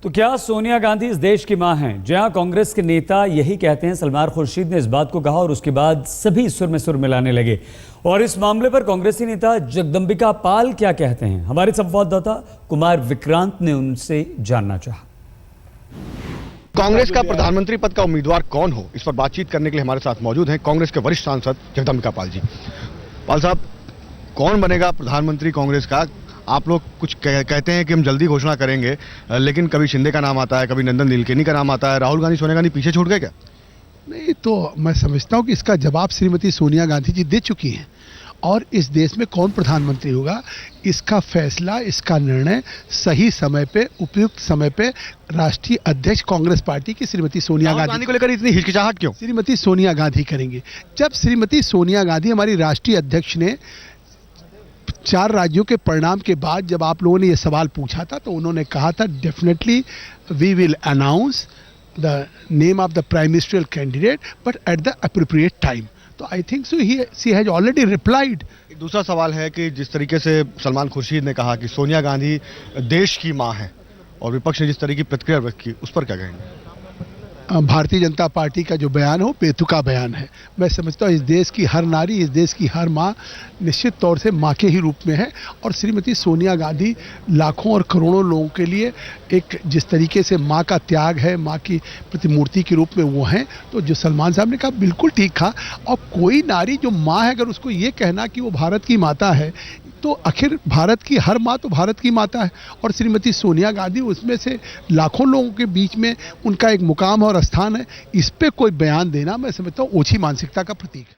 तो क्या सोनिया गांधी इस देश की मां हैं? जहां कांग्रेस के नेता यही कहते हैं, सलमान खुर्शीद ने इस बात को कहा और उसके बाद सभी सुर में सुर मिलाने लगे। और इस मामले पर कांग्रेसी नेता जगदंबिका पाल क्या कहते हैं, हमारे संवाददाता कुमार विक्रांत ने उनसे जानना चाहा। कांग्रेस का प्रधानमंत्री पद का उम्मीदवार कौन हो, इस पर बातचीत करने के लिए हमारे साथ मौजूद हैं कांग्रेस के वरिष्ठ सांसद जगदंबिका पाल जी। पाल साहब, कौन बनेगा प्रधानमंत्री कांग्रेस का? आप लोग कुछ कहते हैं कि हम जल्दी घोषणा करेंगे, लेकिन कभी शिंदे का नाम आता है, कभी नंदन नीलकेनी का नाम आता है। राहुल गांधी, सोनिया गांधी पीछे छूट गए क्या? नहीं, तो मैं समझता हूं कि इसका जवाब श्रीमती सोनिया गांधी जी दे चुकी हैं। और इस देश में कौन प्रधानमंत्री होगा, इसका फैसला, इसका निर्णय सही समय पे, उपयुक्त समय पे राष्ट्रीय अध्यक्ष कांग्रेस पार्टी की श्रीमती सोनिया गांधी को लेकर इतनी हिचकिचाहट क्यों? श्रीमती सोनिया गांधी करेंगे। जब श्रीमती सोनिया गांधी हमारी राष्ट्रीय अध्यक्ष ने 4 राज्यों के परिणाम के बाद जब आप लोगों ने ये सवाल पूछा था, तो उन्होंने कहा था definitely we will announce the name of the prime ministerial candidate but at the appropriate time. तो I think so she has already replied. एक दूसरा सवाल है कि जिस तरीके से सलमान खुर्शीद ने कहा कि सोनिया गांधी देश की मां है और विपक्ष ने जिस तरह की प्रतिक्रिया व्यक्त की, उस पर क्या कहेंगे? भारतीय जनता पार्टी का जो बयान हो, बेतुका बयान है। मैं समझता हूँ इस देश की हर नारी, इस देश की हर माँ निश्चित तौर से माँ के ही रूप में है। और श्रीमती सोनिया गांधी लाखों और करोड़ों लोगों के लिए एक जिस तरीके से माँ का त्याग है, माँ की प्रतिमूर्ति के रूप में वो हैं, तो जो सलमान साहब ने कहा बिल्कुल ठीक कहा। और कोई नारी जो माँ है, अगर उसको ये कहना कि वो भारत की माता है, तो आखिर भारत की हर माँ तो भारत की माता है। और श्रीमती सोनिया गांधी उसमें से लाखों लोगों के बीच में उनका एक मुकाम और स्थान है। इस पे कोई बयान देना, मैं समझता हूँ, ओछी मानसिकता का प्रतीक है।